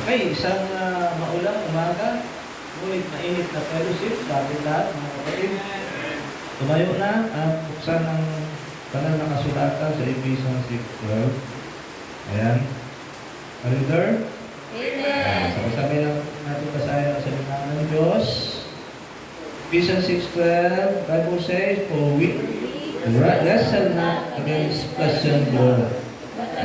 May isang maulang umaga, ngunit mainit na fellowship sa ating lahat, mga kapatid. Tumayo na at buksan ang banal na kasulatan sa Ephesians 6:12. Ayan. Are you there? Amen. Sabay-sabay lang natin basahin ang salita ng Diyos. Ephesians 6:12, Bible says, "For we wrestle not against flesh and blood,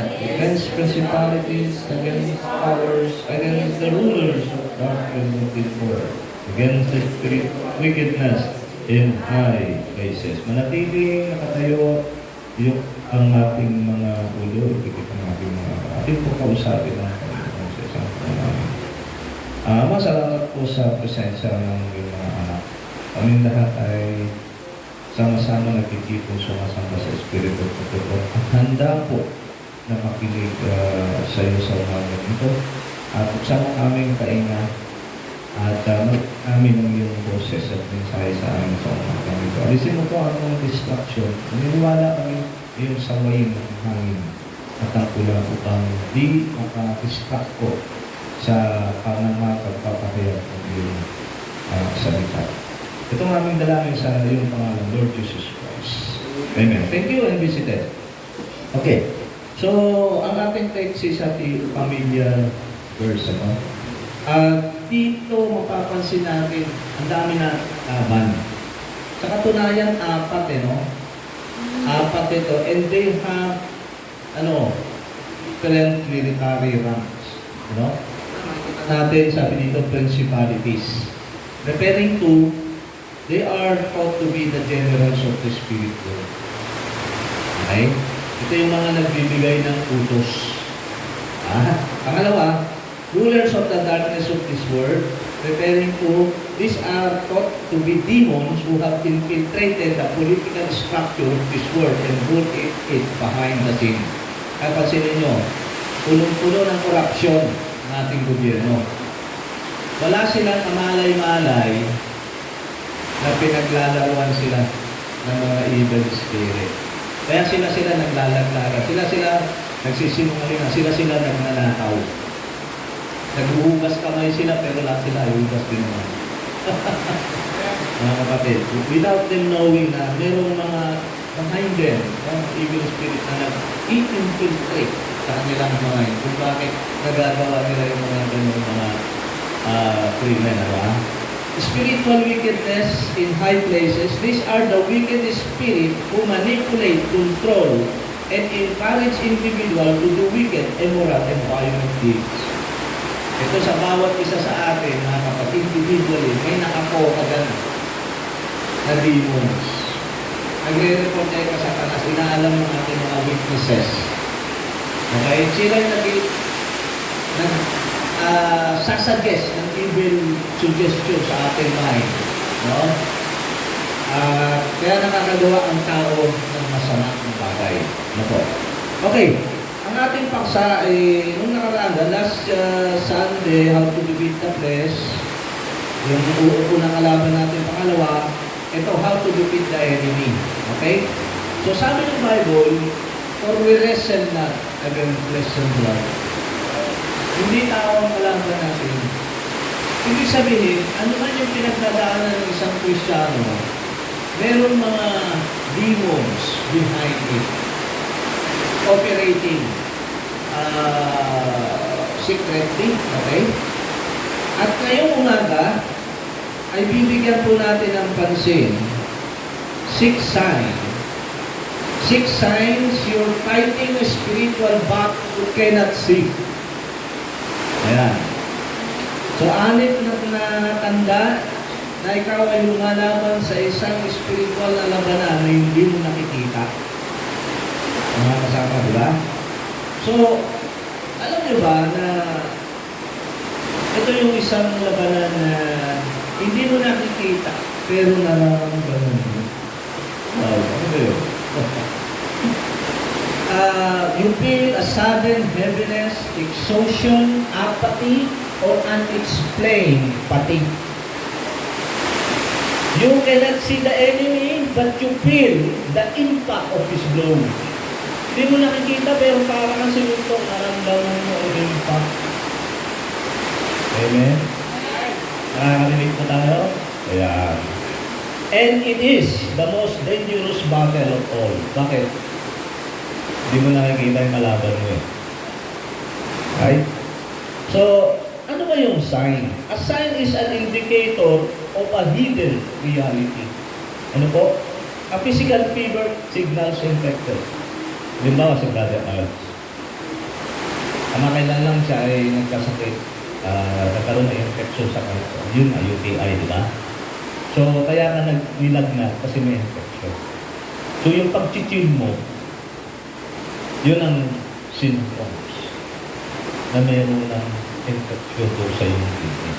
against principalities, against powers, against the rulers of darkness of this world, against the spirit wickedness in high places." Manatiling nakatayo yung ang ating mga ulo, ikikit ang ating mga ating po kausapin ng Panginoon sa isang panalangin. Masalamat po sa presensya ng iyong mga anak. Kaming lahat ay sama-sama nagtitipon sumasamba sa Espiritu at Pagkakot at handa po na makinig sa iyo sa umaga nito. At buksan mo aming kainga at amin ang iyong boses at mensahe sa amin sa umaga nito. Alisin mo po ang distraction. Naniniwala kami iyong sawayin ng hangin at ang ulan upang di maka-distract ko sa pagpapahayag ng iyong salita. Ito ang aming dalangin sa iyong pangalan, Lord Jesus Christ. Amen. Thank you and be seated. Okay. So, ang ating text is sa pamilya verse. Dito mapapansin natin ang dami na laban. Sa katunayan, apat Apat ito. And they have, different military ranks. Natin, sabi dito, principalities. Referring to, they are thought to be the generals of the spirit world. Okay? Ito yung mga nagbibigay ng utos. Pangalawa, rulers of the darkness of this world, referring to, these are thought to be demons who have infiltrated the political structure of this world and rule it behind the scene. Kaya pansinin nyo, punong-puno ng korupsyon ng ating gobyerno. Wala silang kamalay-malay na pinaglalaruan sila ng mga evil spirit. Kaya sila naglalaglaga. Sila nagsisinungaling. Sila nagnanakaw. Naghuhugas kamay sila pero lahat sila ay hugas din naman. Mga kapatid, without them knowing na merong mga behind them, evil spirit na nag-infiltrate sa kanilang mind kung bakit nagagawa nila yung mga ganun mga krimen. Spiritual wickedness in high places, these are the wicked spirit who manipulate, control, and encourage individual to do wicked, immoral, and violent deeds. Ito sa bawat isa sa atin, mga kapatid, individually, may nakapokagan na demons. Nagre-report tayo ka sa kanas, inaalam ng ating mga weaknesses. Okay? Sila sasuggest ng evil suggestion sa ating mind. Kaya nakakagawa ang tao ng masama ng bagay. Okay. Ang ating paksa ay, nung nakaraan, last Sunday, how to defeat the flesh, yung unang kalaban natin, pangalawa, ito, how to defeat the enemy. Okay? So, sabi ng Bible, for we wrestle not against flesh and blood. Hindi tao ang kalaban natin. Ibig sabihin, ano man yung pinagdadaanan ng isang Kristiyano, meron mga demons behind it. Operating secretly, okay? At ngayong umaga, ay bibigyan po natin ng pansin. 6 signs. 6 signs you're fighting a spiritual battle you cannot see. Ayan. So, 6 na tanda na ikaw ay lumalaban sa isang spiritual na labanan na hindi mo nakikita. Mga kasama, di ba? So, alam niyo ba na ito yung isang labanan na hindi mo nakikita pero nararamdaman mo. Wow, ano ba yun? You feel a sudden heaviness, exhaustion, apathy, or unexplained fatigue. You cannot see the enemy, but you feel the impact of his blow. Hindi mo nakikita, pero parang sinutong naramdaman mo ang impact. Amen? Nakakarinig po tayo? Ayan. And it is the most dangerous battle of all. Bakit? Hindi mo nakikita yung kalaban mo eh. Right? So, ano ba yung sign? A sign is an indicator of a hidden reality. Ano po? A physical fever signals infected. Halimbawa si Brother Alves. Kamakailan lang siya ay nagkasakit. Nagkaroon ng infection sa kanito. Yun ang UTI, di ba? So, kaya ka nagnilagnat kasi may infection. So, yung pag-chill mo, yun ang symptoms na mayroon ng infection doon sa iyong kidney.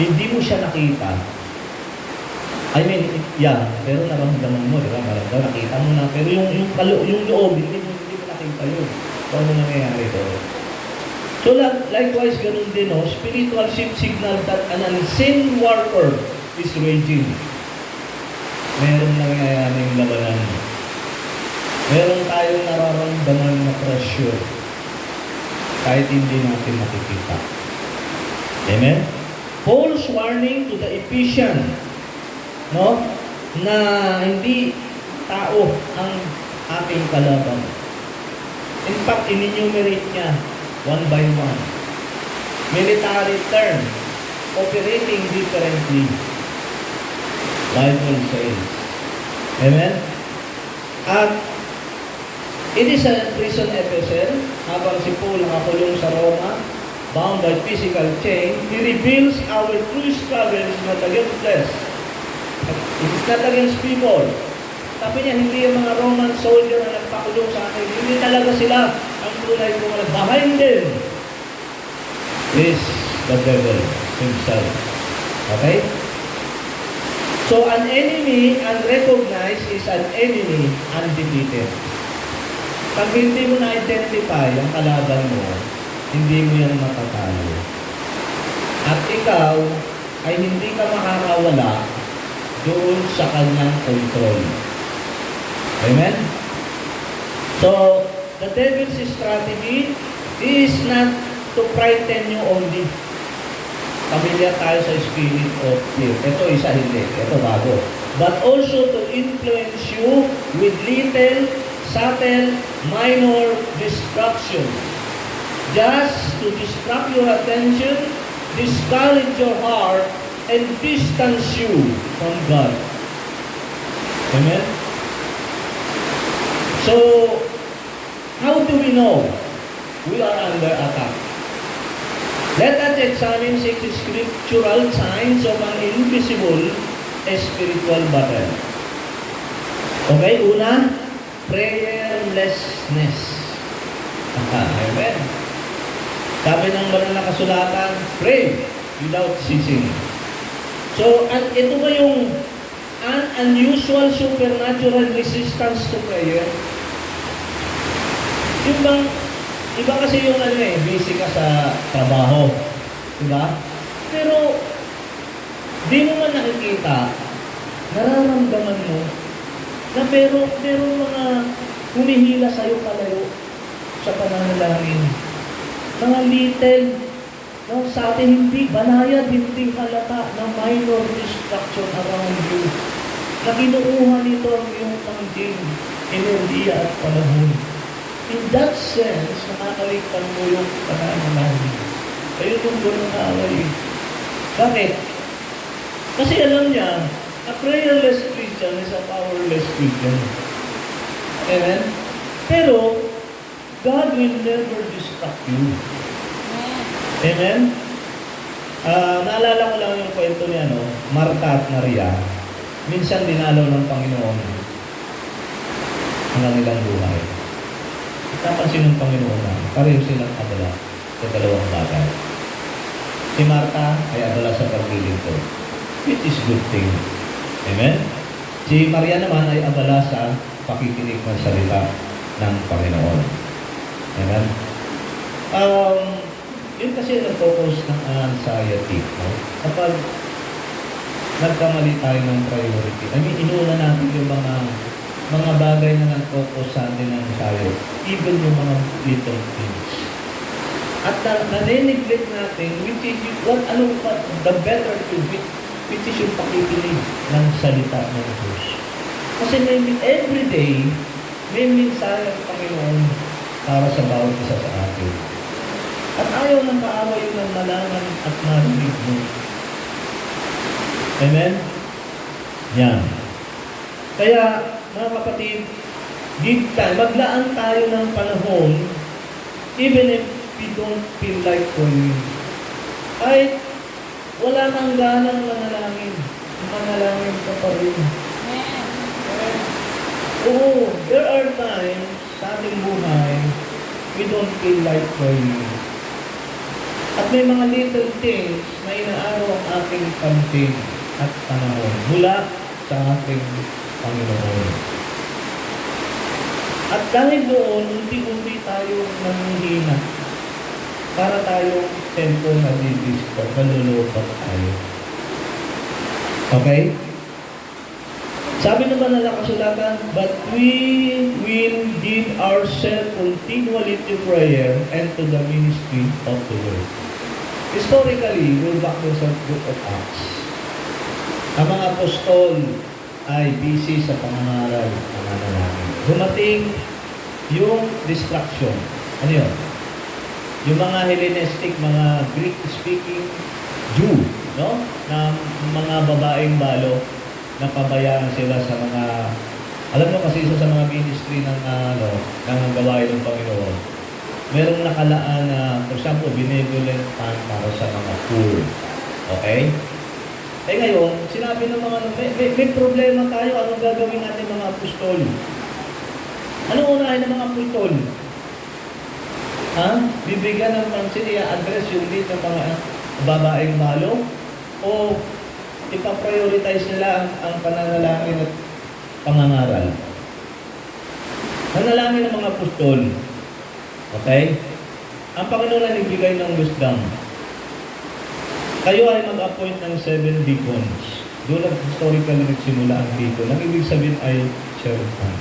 Hindi mo siya nakita. I mean, pero naramdaman mo, di ba? Maramdaman, nakita mo na. Pero yung loob, hindi mo nakita yun. Kung ano nangyayari doon. So, likewise, ganun din, no? Spiritual signal that an unseen warfare is raging. Meron nangyayaring labanan. Meron tayong nararamdaman na pressure kahit hindi natin makikita. Amen? Paul's warning to the Ephesians, no? Na hindi tao ang ating kalaban. In fact, in-enumerate niya one by one. Military term, operating differently. Bible says. Amen? At it is a prison episode. Habang si Paul nakakulong sa Roma, bound by physical chain, he reveals our true struggle is not against flesh. It is not against people. Sabi niya, hindi yung mga Roman soldier na nagpakulong sa akin. Hindi talaga sila ang tunay ko. Behind them is the devil himself. Okay? So, an enemy unrecognized is an enemy undefeated. Pag hindi mo na-identify ang kalaban mo, hindi mo yan matatalo. At ikaw ay hindi ka makakawala doon sa kanyang control. Amen? So, the devil's strategy is not to frighten you only. Pamilya tayo sa spirit of fear. Ito isa hindi. Ito bago. But also to influence you with little, subtle, minor distractions. Just to distract your attention, discourage your heart, and distance you from God. Amen? So, how do we know we are under attack? Let us examine 6 scriptural signs of an invisible spiritual battle. Okay, una, prayerlessness. Amen. Sabi ng banal na kasulatan, pray without ceasing. So, ito ba yung an unusual supernatural resistance to prayer? Yung bang iba kasi yung busy ka sa trabaho. Diba? Pero, di mo man nakikita, nararamdaman mo, na merong mga humihila sa'yo palayo sa pananalangin. Mga little, no, sa atin hindi, banayad, hindi halata na minor distraction around you. Na kinukuha nito ang iyong pangging, enerhiya at panahon. In that sense, nakakaligtan mo yung pananalangin. Ayun yung gano'ng kaaway. Bakit? Kasi alam niya, a prayerless Christian is a powerless Christian. Amen? Pero, God will never distract you. Amen? Naalala ko lang yung kwento ni Marta at Maria. Minsan dinalaw ng Panginoon ang kanilang buhay. Napansin ng Panginoon na pareho silang abala sa dalawang bagay. Si Marta ay abala sa paglilingkod, which is good thing. Amen? Si Maria naman ay abala sa pakikinig ng salita ng Panginoon. Amen? Yun kasi nag-focus ng anxiety. No? Kapag nagkamali tayo ng priority, inuuna natin yung mga bagay na nag-focus sa atin ng anxiety. Even yung mga little things. At nare-neglect natin, which is, ano pa, the better to which is yung pakikinig ng salita ng Diyos. Kasi every day, may mensahe ang Panginoon para sa bawat isa sa atin. At ayaw ng kaaway ng malaman at marinig mo. Amen? Yan. Kaya, mga kapatid, maglaan tayo ng panahon, even if we don't feel like praying. Kahit wala kang ganang manalangin ka pa rin. Oo, there are times sa ating buhay, we don't feel like praying. At may mga little things na inaaraw ang ating pansin at panahon mula sa ating Panginoon. At dahil doon, unti-unti tayo nanghihina para tayo tempo na didiscord, nalulupat tayo. Okay? Sabi naman na nakasulatan, but we will give ourselves continually to prayer and to the ministry of the Lord. Historically, we'll back to sa book of Acts. Ang mga apostol ay busy sa pangangaral ng nanalangin. Dumating yung distraction. Ano yun? Yung mga Hellenistic, mga Greek-speaking Jew, no? Na mga babaeng balo, na pabayaan sila sa mga, alam mo kasi isa sa mga ministry ng ng gawain ng Panginoon. Merong nakalaan na, for example, benevolent fund para sa mga poor. Okay? Eh ngayon, sinabi ng mga, may problema tayo, anong gagawin natin mga apostol? Anong unahin ng mga apostol? Bibigyan ng pansin, i-address yung need ng mga babaeng balo? O ipaprioritize nila ang pananalangin at pangangaral? Panalangin ng mga apostol. Okay? Ang Panginoon na nagbigay ng wisdom. Kayo ay mag-appoint ng 7 deacons. Doon historically nagsimula ang deacon. Ang ibig sabihin ay servant.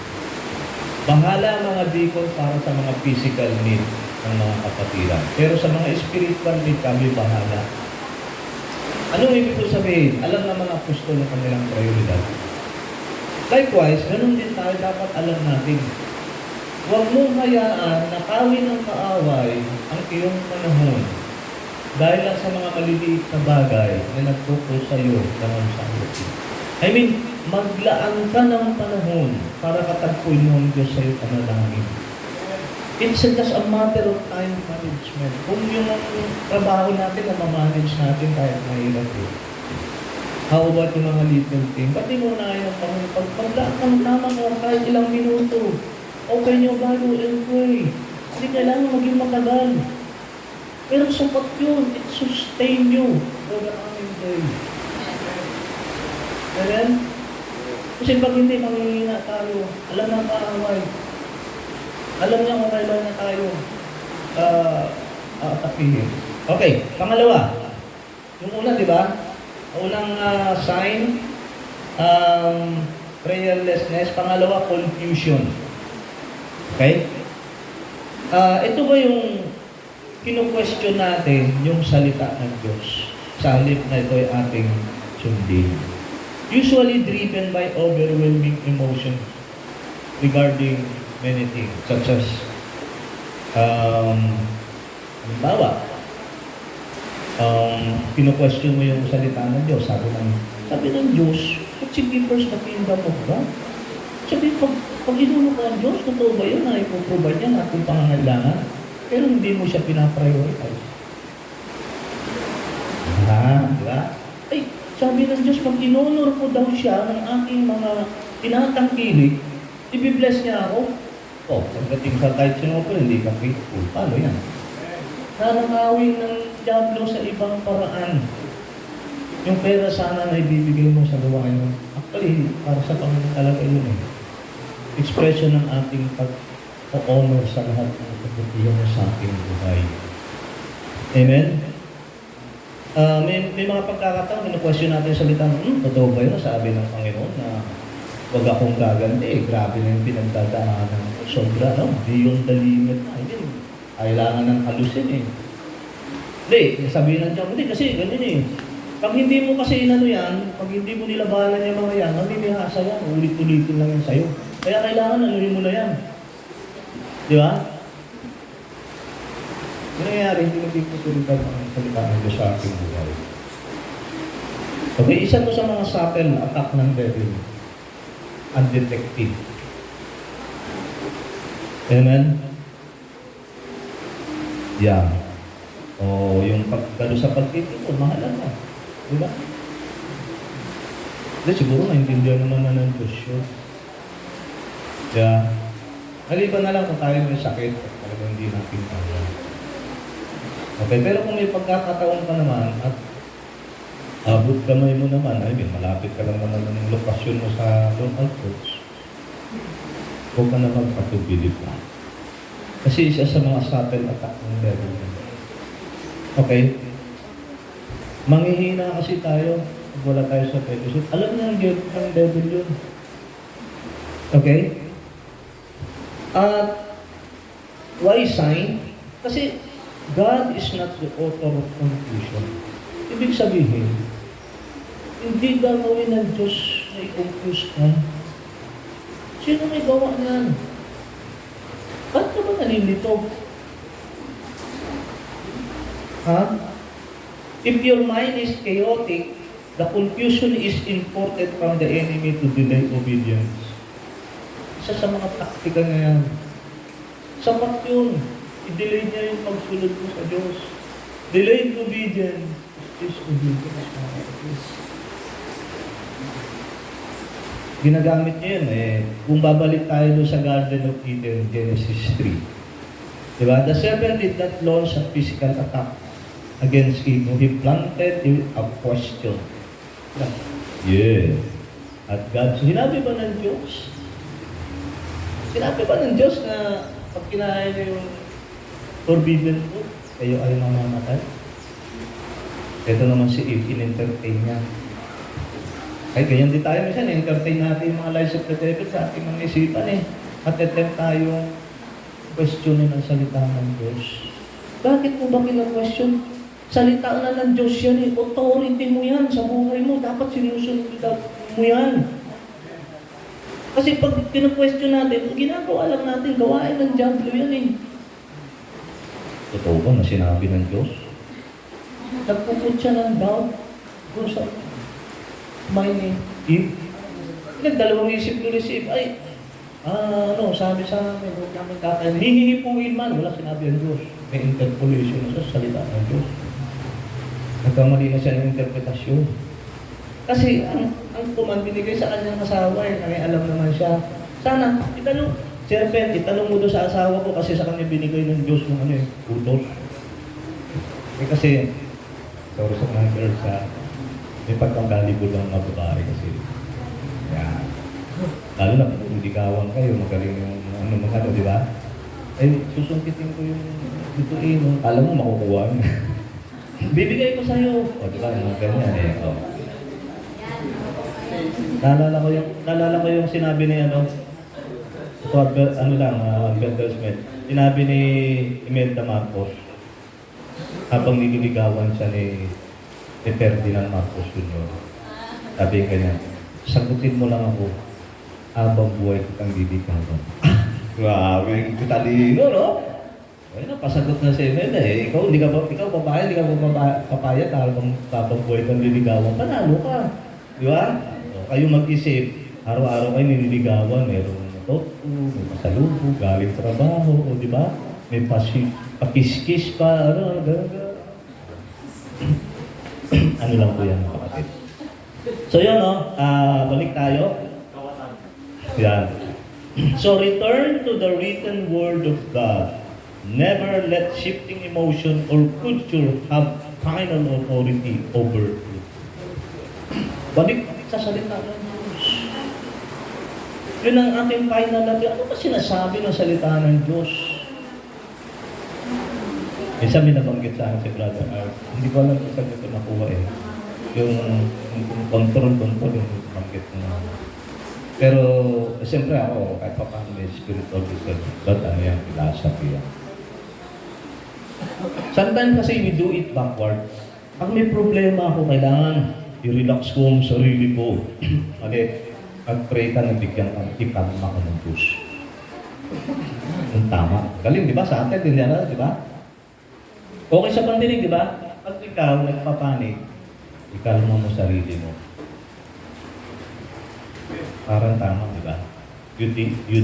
Bahala mga deacon para sa mga physical need ng mga kapatiran. Pero sa mga spiritual need, kami bahala. Anong ibig ko sabihin? Alam ng mga apostol ng kanilang prioridad. Likewise, ganun din tayo dapat alam natin. Huwag mong hayaan na kawin ng kaaway ang iyong panahon dahil lang sa mga maliliit na bagay na nagtukol sa iyo ng sagot. I mean, maglaan ka ng panahon para katagpuin mo ang Diyos sa iyo panalangin. It's just a matter of time management. Kung yung trabaho natin na ma-manage natin kahit mahirap yun. How about yung mga little thing? Ba't di mo na yung paglaan ka ng tamang kahit ilang minuto? Open your Bible and pray. Hindi kailangan maging matagal. Pero sapat yun. It sustain you for the coming day. Amen? Kasi pag hindi manghihina tayo, alam na kaaway. Alam niya kung kailan na tayo atakihin. Okay, pangalawa. Yung una, di ba? Unang sign, prayerlessness. Pangalawa, confusion. Okay? Ito ba yung kinu-question natin yung salita ng Diyos? Sa halip na ito ay ating sundin. Usually driven by overwhelming emotion regarding many things, such as halimbawa, kinu-question mo yung salita ng Diyos. Sabi ng Diyos, pag sige first na kingdom of God. Sabi, pag inulong ko ang Diyos, totoo ba yun na ipuproban niya na ating pangangailangan? Pero hindi mo siya pinaprioritize. Diba? Ay, sabi ng Diyos, pag inonor ko daw siya ng aking mga tinatangkilik, i-bless niya ako. Pagdating sa kahit sino ko, hindi ka faithful. Paano yan? Nanakawin ng diablo sa ibang paraan. Yung pera sana na ibibigay mo sa gawain mo. Actually, para sa Panginoon talaga yun eh. Expression ng ating pag-honor sa lahat ng kabutihan sa ating buhay. Amen? May mga pagkakataon, kinu-question natin sa salita, totoo ba yun? Sabi ng Panginoon na huwag akong gaganti. Grabe na yung pinagdadaanan. Sobra, no? Beyond the limit na. Kailangan ng halusin eh. Hindi, sabihin ng Diyos, hindi kasi ganun eh. Pag hindi mo kasi inano yan, pag hindi mo nilabanan yung mga yan, mamimihasa yan, ulit-ulitin lang yan sa'yo. Kaya kailangan anuhin mo na yan. Di ba? Yung nangyayari, hindi nagpiputulitad ang salita ng Diyos sa aking buhay. Okay, isa to sa mga subtle attack ng devil. Undetected. Amen? Yeah. O yung pagkalo sa pagtitipon, mahalaga. Di ba? Hindi, siguro naintindihan naman na ng Diyos yun. Yeah. Maliban na lang kung tayo may sakit at talagang hindi natin kaya. Okay, pero kung may pagkakataon ka naman at abot kamay mo naman, I mean, malapit ka lang naman ng lokasyon mo sa local church, huwag ka na magpatubilip na. Kasi isa sa mga subtle attack ng devil. Okay? Manghihina kasi tayo pag wala tayo sa fellowship. Alam niya ang devil yun. Okay? At why sign? Kasi God is not the author of confusion. Ibig sabihin, hindi gagawin ng Diyos na i-confuse ka. Sino may gawa niyan? Ba't ka ba nalilito? Ha? If your mind is chaotic, the confusion is imported from the enemy to delay obedience. Isa sa mga taktika na yan. Sapat yun. I-delay niya yung pagsunod mo sa Diyos. Delayed obedience is obedience. Ginagamit niya yun kung babalik tayo doon sa Garden of Eden, Genesis 3. Diba? The serpent did not launch a physical attack against Eve. He planted a question. Yeah. At God, sinabi ba ng Diyos? Sinabi ba ng Diyos na pag kinain niyo yung forbidden food, kayo ay mamamatay? Ito naman si Eve, in-entertain niya. Ay, ganyan din tayo minsan, entertain natin yung mga lies of the devil sa ating mga isipan At attempt tayong questionin ang salita ng Diyos. Bakit mo ba kina-question? Salita na ng Diyos yan Authority mo yan sa buhay mo. Dapat sinusunod mo yan. Kasi pag kina-question natin, ginagawa lang natin, gawain ng Diablo yan Totoo ba na sinabi ng Diyos? Nagpuput siya ng doubt kung sa mind Eve. Nagdalawang isip ko si Eve, sabi sa amin, huwag namin kakain. Hihihipuin man, wala sinabi ang Diyos. May interpolation sa salita ng Diyos. Nagkamali na siya ng interpretasyon. Kasi ang binigay sa kanyang asawa alam naman siya. Sana, itanong mo doon sa asawa ko kasi sa kanya binigay ng Diyos ng utos. Kasi, sorry sa mga girls may pagpanggalibol ng mga babae kasi. Yeah. Lalo na kung hindi kawan kayo, magaling yung di ba? Susungkitin ko yung dito alam mo makukuha. Bibigay ko sa'yo. O, di ba? Mga ganyan Naalala ko yung sinabi ni Albert Smith. Sinabi ni Imelda Marcos habang nililigawan siya ni Ferdinand Marcos Jr. Sabi kanya, sagutin mo lang ako habang buhay kitang liligawan. Grabe, talino, no? Ay, napasagot na si Imelda Ikaw babae, hindi ka papayat habang buhay kang liligawan. Panalo ka. Di ba? Kayo mag-isip, araw-araw kayo nililigawan, mayroong may masalubog, galing trabaho, di ba? May pakiskis pa, ano lang po yan, kapatid. So yun, balik tayo. Yan. So return to the written word of God. Never let shifting emotion or culture have final authority over you. Balik sa salita ng Diyos. Yun ang ating final na ano ba sinasabi ng salita ng Diyos? Minsan may nabanggit sa akin si Brother Art. Hindi ko alam kung saan ito nakuha Yung control yung nabanggit na. Pero, siyempre ako, kahit pa paano may spirit of discernment. But ano yan, philosophy yan. Sometimes kasi we do it backward. Pag may problema ako, kailangan i-relax ko ang sarili ko. Mali, pag-pray ka, nabigyan ka, ikalma ka ng Diyos. Ang tama. Galing, di ba? Sa atin, din yan, di ba? Okay sa pandinig, di ba? Pag ikaw nagpapanik, ikalma mo sarili mo. Parang tama, di ba? You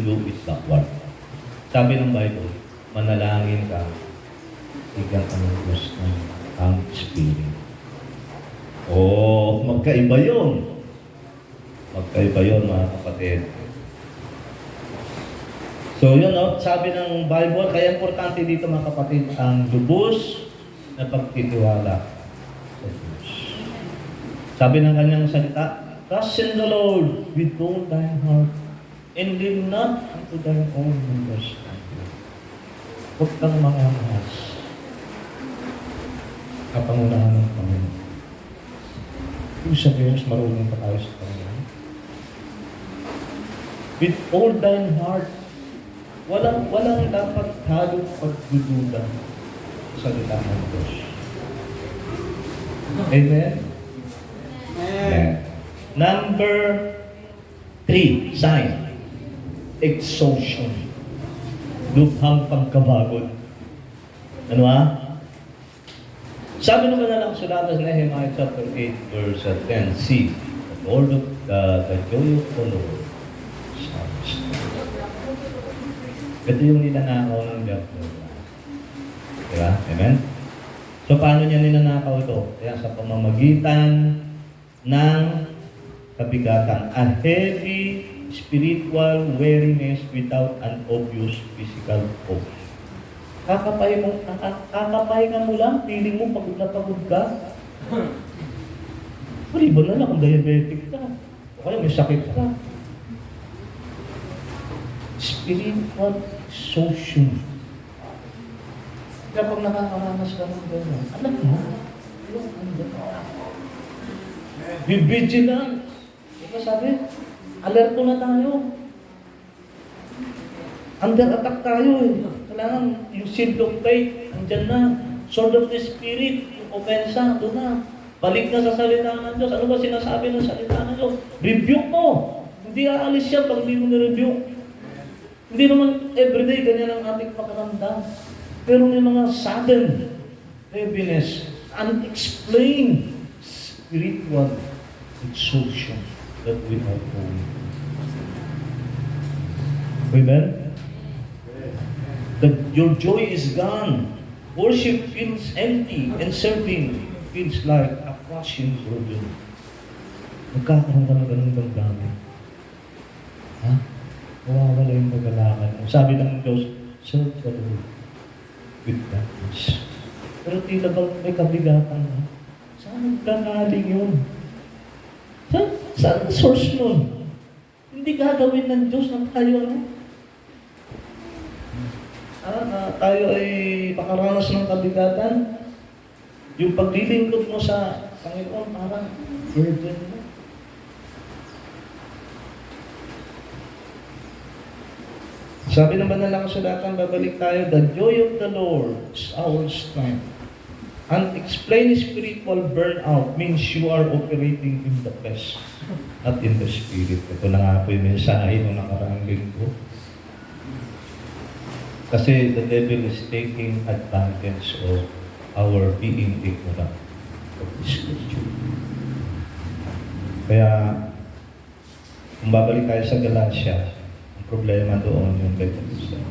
do it backward. Sabi ng Bible, manalangin ka, bigyan ka ng Diyos ng ang Spirit. Oh, magkaiba yun. Magkaiba yun, mga kapatid. So, yun, no? Sabi ng Bible, kaya importante dito, mga kapatid, ang lubos na pagtitiwala sa Diyos. Sabi ng kanyang salita, trust in the Lord with all thine heart and lean not unto thine own understanding. Huwag kang mangangahas kapangunahan ng Panginoon. Ibig sabihin, mas marunong pa tayo sa Panginoon. With all thine heart, walang dapat halong pagdududa sa salita ng Diyos. Amen? Amen. Number 3, sign. Exhaustion. Lubhang pagkabagod. Ano Sabi naman na lang sulatan sa Nehemiah chapter 8 verse 10c, the joy of the Lord is our strength. Ito yung ninanakaw ng diablo. Diba? Amen? So, paano niya ninanakaw ito? Kaya sa pamamagitan ng kabigatan, a heavy spiritual weariness without an obvious physical cause. Kakapahinga mo lang, feeling mo pagod na pagod ka. Maliban na lang kung diabetic ka. O kaya may sakit ka. Spiritual exhaustion. Kaya pag nakakaranas ka ng gano'n, alam mo, yung be vigilant. Diba sabi? Alerto na tayo. Under attack tayo Kailangan yung shield of faith, andyan na. Sword of the Spirit, yung opensa, doon na. Balik na sa salita ng Diyos. Ano ba sinasabi ng salita ng Diyos? Rebuke mo. Hindi aalis siya pag hindi mo na-rebuke. Hindi naman everyday ganyan ang ating pakaramdam. Pero may mga sudden heaviness, unexplained spiritual exhaustion that we are going through. Amen? Your joy is gone. Worship feels empty and serving feels like a crushing burden. Magkakaroon ka na ganun damdamin. Mawawala yung pag-alakan mo. Sabi ng Diyos, serve the Lord with gladness. Pero tila ba may kabigatan Saan nagkakaling yun? Saan source nun? Hindi gagawin ng Diyos na tayo ay makaranas ng kabigatan. Yung paglilingkod mo sa Panginoon, parang burden mo. Sabi naman na lang kasulatan, babalik tayo, the joy of the Lord is our strength. Unexplained spiritual burnout means you are operating in the flesh, not in the spirit. Ito na nga po yung mensahe nung nakaraang linggo. Kasi the devil is taking advantage of our being ignorant of this scripture. Kaya, kung babalik tayo sa Galatia, ang problema doon yung ganito.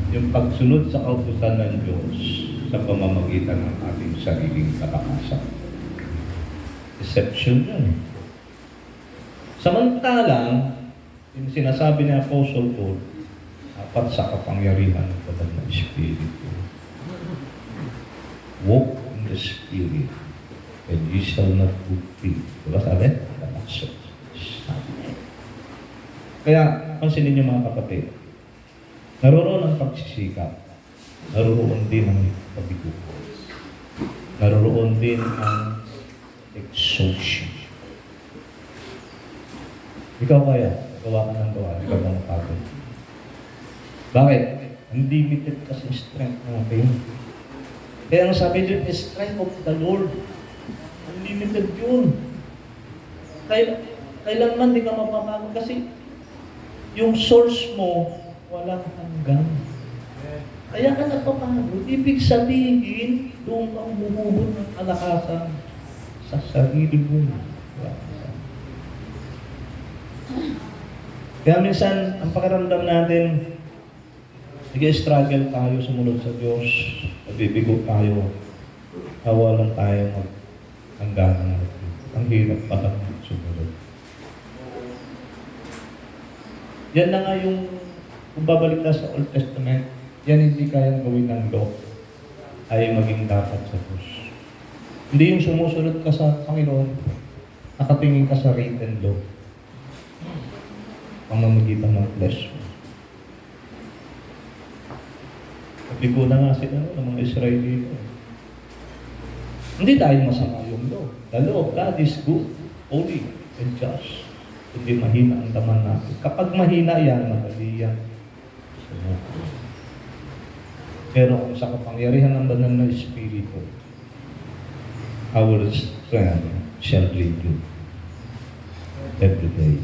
Yung pagsunod sa kautusan ng Diyos sa pamamagitan ng ating sariling katakasan. Deception yun. Samantalang, yung sinasabi ni Apostle Paul, apat sa kapangyarihan ng Banal na Espiritu. Walk in the Spirit, and you shall not fulfill. Diba sabi? Kaya, pansinin niyo mga kapatid, naroon ang pagsisikap, naroon din ang pagbigo, naroon din ang exhaustion. Ikaw kaya, gawa ka ng gawa, ikaw ba napagod? Bakit? Unlimited kasi strength natin. Kaya ang sabi dun, strength of the Lord. Unlimited yun. Kailanman di ka mapapago kasi yung source mo, walang hanggan. Kaya ka napapagod. Ibig sabihin, doon kang bumuhon ng kalakasan sa sarili mo. Kaya minsan, ang pakiramdam natin, nag-struggle tayo sumunod sa Diyos, nabibigo tayo, nawalan tayo hangganan natin. Ang hirap pala sumunod. Yan na nga yung, kung babalik na sa Old Testament, yan hindi kayang gawin ng law ay maging dapat sa Diyos. Hindi yung sumusunod ka sa Panginoon, nakatingin ka sa written law, pamamagitan ng flesh. Nabigo na nga sila ng mga Israelita. Hindi dahil masama yung law. The law of God is good, holy, and just. Hindi mahina ang daman natin. Kapag mahina yan, madali yan. Pero kung sa kapangyarihan ng banal na Espiritu, our strength shall lead you every day.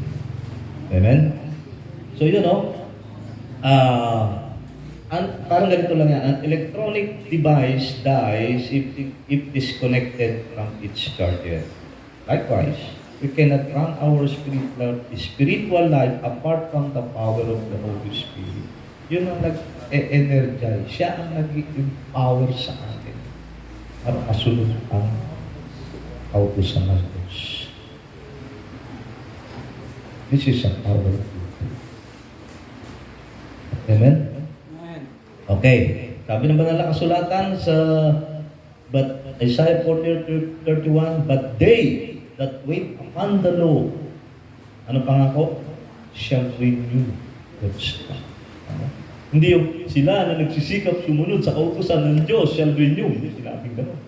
Amen? So yun parang ganito lang yan. An electronic device dies if disconnected from its charger. Likewise, we cannot run our spiritual life apart from the power of the Holy Spirit. Yun ang nag-energize. Siya ang nag-empower sa atin para kasunod ang kautusan ng Diyos. This is a power of God. Amen? Okay. Sabi ng banal na kasulatan sa Isaiah 40:31, but they that wait upon the Lord, ano pangako? Shall renew their strength. Hindi yung sila na nagsisikap sumunod sa kautusan ng Diyos shall renew. Hindi sinabing gano'n.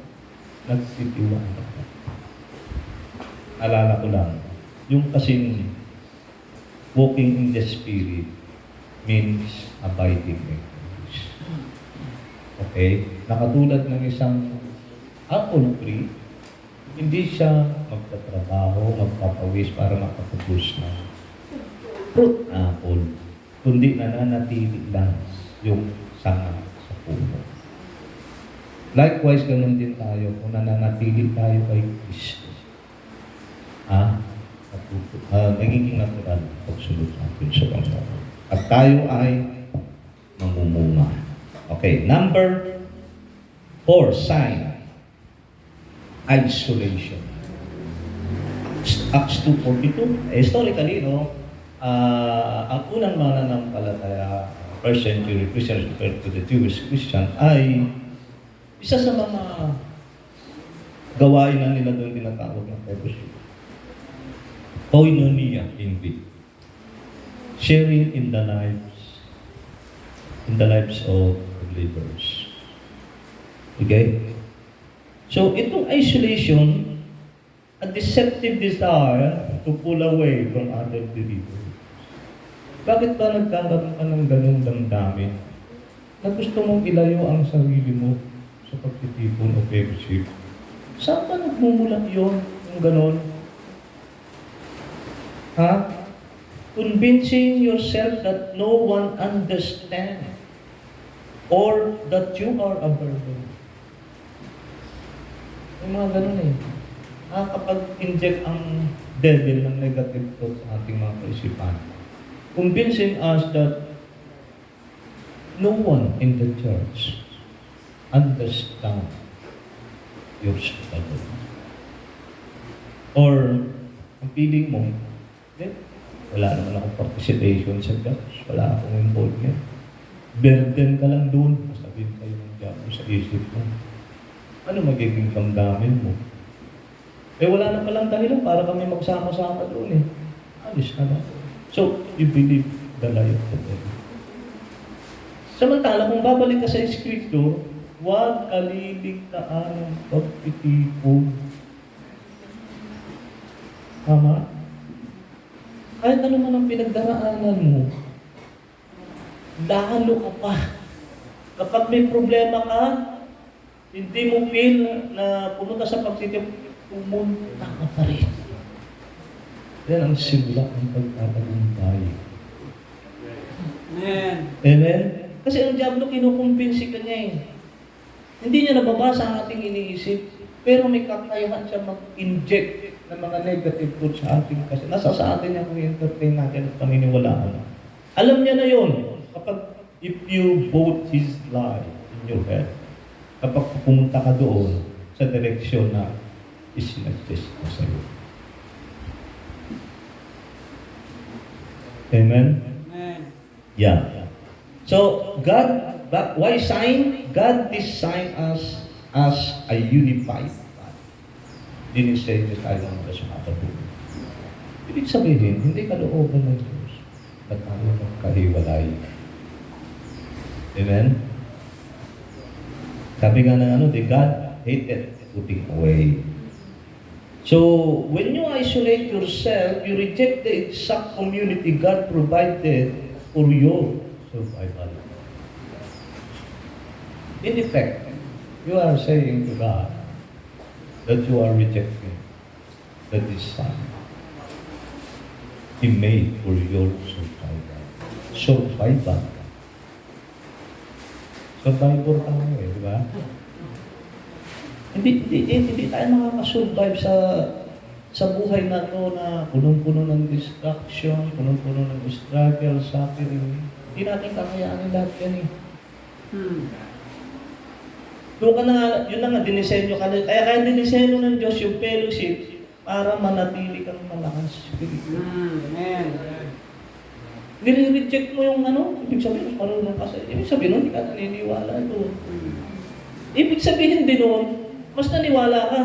Nagtitiwala. Alala ko lang, yung kasing walking in the Spirit means abiding in Christ. Okay? Nakatulad ng isang apple tree, hindi siya magtatrabaho, magpapawis para makapag-produce ng fruit apple, kundi nananatili lang yung sanga sa puno. Likewise, ganun din tayo kung nananatili tayo kay Kristo. Nagiging natural pagsunod natin sa Panginoon. At tayo ay mamumunga. Okay, number 4, sign. Isolation. Acts 2:42. Historically, ang unang mananampalataya, first century Christians compared to the Jewish Christian, ay isa sa mga gawain na nila doon tinatawag ng fellowship. Koinonia, indeed. Sharing in the lives of believers. Okay? So, itong isolation, a deceptive desire to pull away from other believers. Bakit ba nagkakaroon ka ng ganung damdamin na gusto mong ilayo ang sarili mo sa pagtitipon o fellowship? Saan ba nagmumula yun? Yung ganon? Convincing yourself that no one understands or that you are a burden. Yung mga ganun kapag-inject ang devil ng negative thoughts sa ating mga kaisipan. Convincing us that no one in the church understands your struggle. Or, ang feeling mo, wala naman akong participation sa church, wala akong involvement. Burden ka lang doon, sabihin kayo ng diabo sa isip mo. Ano magiging damdamin mo? Wala na palang dahilan para kami magsama-sama doon Alis na lang. So, you believe the lie of the devil. Samantala, kung babalik ka sa Scripture, huwag kaliligtaan ng pagtitipon. Tama? Kahit ano man ang pinagdaraanan mo, lalo ka pa. Kapag may problema ka, Hindi mo feel na pumunta sa pagtitip, pumunta ka pa rin. Yan ang simula ng pagtatagumpay. Amen. Amen? Kasi ang diablo, kinukumbinsi ka niya eh. Hindi niya nababasa ang ating iniisip, pero may kakayahan siya mag-inject ng mga negative thoughts sa ating kasi nasa sa atin yan kung i-entertain natin at paniniwalaan. Alam niya na yun, kapag if you vote His lie in your head, kapag pumunta ka doon sa direksyon na isinadjust mo sa iyo. Amen? Amen. Yeah. So, God, why sign? God designed us as a unified body. Dinisenyo tayo ng Diyos sa kapatid. Ibig sabihin, hindi kalooban ng Diyos na tayo magkahiwalay. Amen? Sabi nga ng ano, the God hated putting away. So, when you isolate yourself, you reject the exact community God provided for your survival. In effect, you are saying to God that you are rejecting the design He made for your survival. Survival. Survivor ka ngayon, di ba? Hindi tayo makakasurvive sa buhay na to na punong-puno ng distraction, punong-puno ng struggle, suffering. Hindi natin kakayanin lahat yan eh. Doon ka na, yun na nga, dinisenyo ka na. Kaya dinisenyo ng Diyos yung fellowship para manatili kang malakas spiritual. Amen. Nire-reject mo yung ano, ibig sabihin, marunong ka sa, ibig sabihin, hindi ka naniniwala doon. Ibig sabihin din noon, mas naniwala ka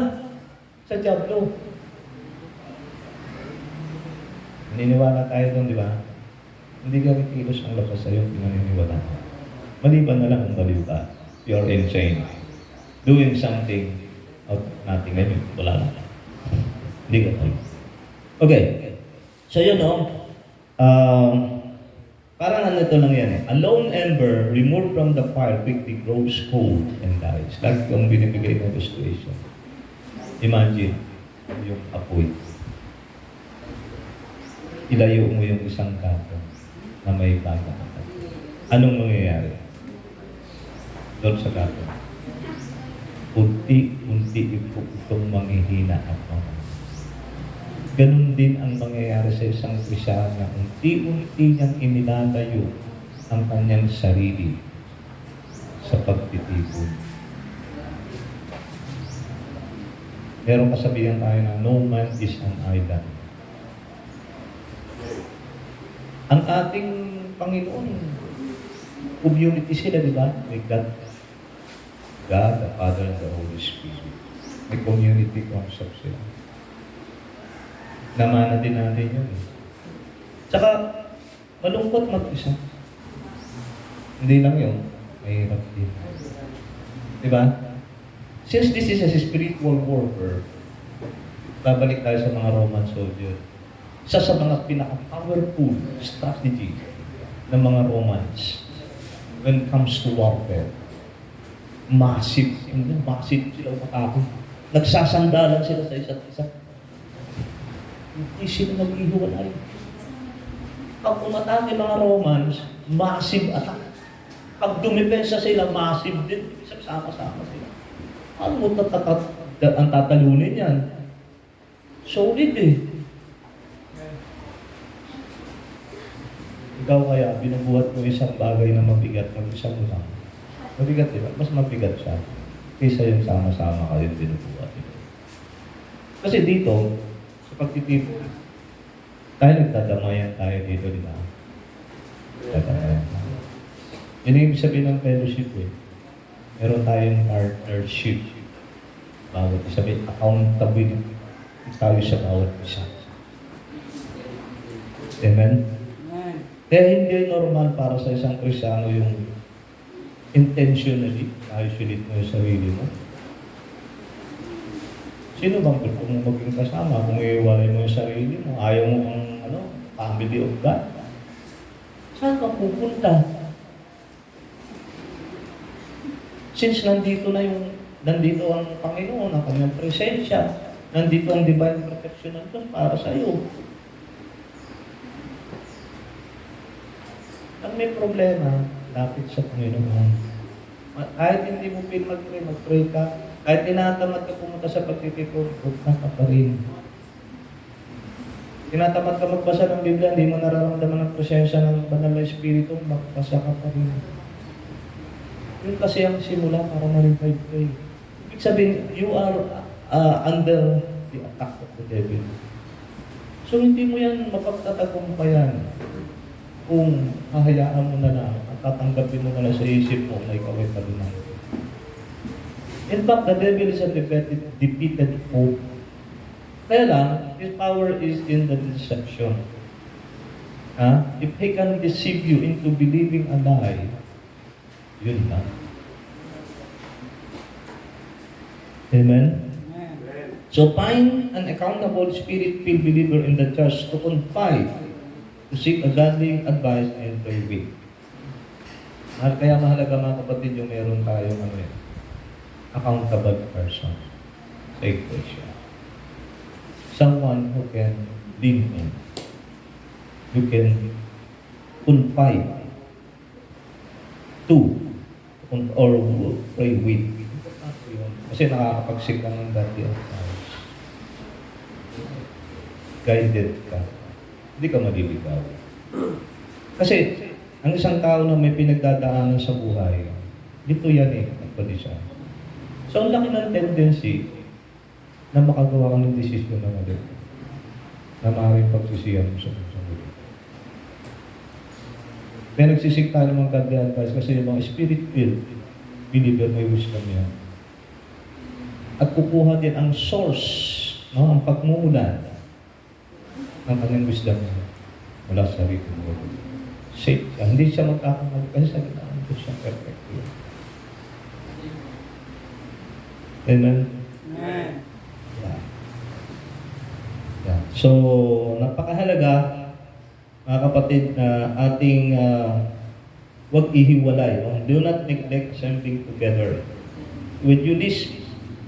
sa diablo. Naniniwala tayo doon, di ba? Hindi ka kilos ang labas sa'yo, pinaniniwala. Maliban na lang kung baliw ka. You're insane. Doing something out of nothing. Ngayon, wala na. Hindi ka tayo. Okay. So yun, no? Parang ano ito lang yan eh. A lone ember removed from the fire quickly grows cold and dies. Lagi kang binibigay ng illustration. Imagine, yung apoy. Ilayo mo yung isang kato na may baga. Anong mangyayari? Doon sa kato. Unti-unti itong manghihina at mamahal. Ganun din ang mangyayari sa isang Kristiyano. Unti-unti niyang inilalayo ang kanyang sarili sa pagtitipon. Merong kasabihan tayo na no man is an island. Ang ating Panginoon, community sila, di ba? May God, the Father, and the Holy Spirit. May community concept sila. Namana din natin yun. Tsaka, malungkot mag-isa. Hindi lang yun. Mahirap din. Diba? Since this is a spiritual warfare, babalik tayo sa mga Roman soldier. Isa sa mga pinaka-powerful strategy ng mga Romans when it comes to warfare. Massive sila umatake. Nagsasandalan sila sa isa't isa. Hindi sila nag-ihiwalay. Pag umatake mga Romans, massive attack. Pag dumipensa sila, massive din. Sama-sama sila. Ano mo ang tatalunin yan? Solid eh. Ikaw kaya, binubuhat mo isang bagay na mabigat, mag-isa mo lang. Mabigat diba? Mas mabigat siya. Kaysa yung sama-sama kayo binubuhat. Kasi dito, pagtitipon, tayo nagtadamayan tayo dito, di ba? Nagtadamayan tayo. Yun ang ibig sabihin ng fellowship eh. Meron tayong partnership. Bawat isa, may accountability tayo sa bawat isa. Amen? Amen. Kaya hindi normal para sa isang Kristiyano yung intentionally, isolate mo yung sarili mo. Sino bang gusto mong maging kasama kung iiwalay mo yung sarili mo? Ayaw mo kang family of God? Saan ka pupunta? Since nandito na yung nandito ang Panginoon, ang kanyang presensya, nandito ang divine protection ng Diyos para sa iyo. Ang may problema, lapit sa Panginoon. Kahit hindi mo feel mag-pray ka. Kahit tinatamad ka pumunta sa pagtitipon, punta ka pa rin. Tinatamad ka magbasa ng Biblia, hindi mo nararamdaman ang presensya ng Banal na Espiritu, magbasa ka pa rin. Yun kasi ang simula para ma-revive ka. Ibig sabihin, you are under the attack of the devil. So hindi mo yan mapagtatagumpayan kung hahayaan mo na lang at tatanggapin mo na lang sa isip mo na ikaw ay palunan. In fact, the devil is a defeated foe. Kaya lang, his power is in the deception. If he can deceive you into believing a lie, yun na. Amen? So find an accountable, spirit-filled believer in the church to confide, to seek a godly advice and pray with. Kaya mahalaga mga kapatid yung meron tayong accountable person sa iglesia. Someone who can lean in. You can confide to or pray with. Kasi nakakapag-seek ka ng godly advice. Guided ka. Hindi ka maliligaw. Kasi, ang isang tao na may pinagdadaanan sa buhay, dito yan nagpa-design. So, ang laki ng tendency na makagawa ka ng desisyon na mali, na maaaring pagsisiyan mo sa buhay. Kaya nagsisik tayo ng mga godly advice kasi yung mga spirit-filled believer may wisdom yan. At kukuha din ang source, ang pagmumulan ng kanyang wisdom mula sa sarili mo. Safe siya. Hindi siya magkakamali kasi sa gitna ng Diyos siya perfect. Amen? Amen. Yeah. So, napakahalaga, mga kapatid, na ating huwag ihiwalay. Do not neglect assembling together. When you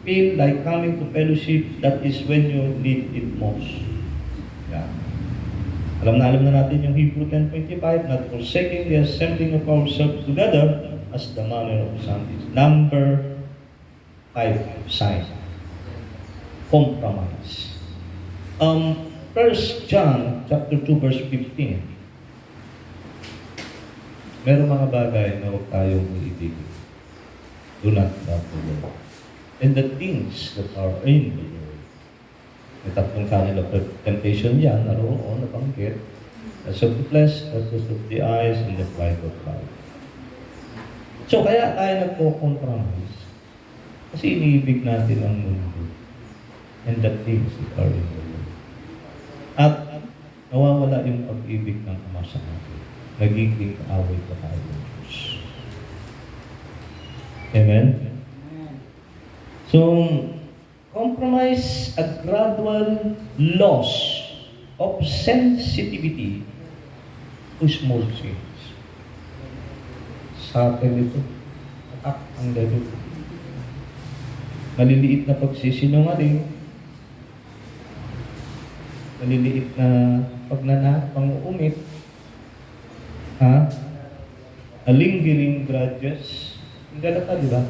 feel like coming to fellowship, that is when you need it most. Yeah. Alam na natin yung Hebrew 10:25, not forsaking the assembling of ourselves together as the manner of some is. Number 5, sign. Compromise. 1 John chapter 2 verse 15. Meron mga bagay na huwag tayong iibigin. Do not love the world. And the things that are in the world. May tatlong kind of temptation yan, naroon, nabanggit. That's of the flesh, that's of the eyes, and the pride of life. So kaya tayo nagko-compromise. Kasi iniibig natin ang mundo. And the things that are in the world. At nawawala yung pag-ibig ng Ama sa atin. Nagiging kaaway pa tayo ng Diyos. Amen? So, compromise a gradual loss of sensitivity to small sins. Sa atin ito, attack ang devil. Maliliit na pagsisinungaling, maliliit na panguumit, a lingering grudges, hindi ka, di ba?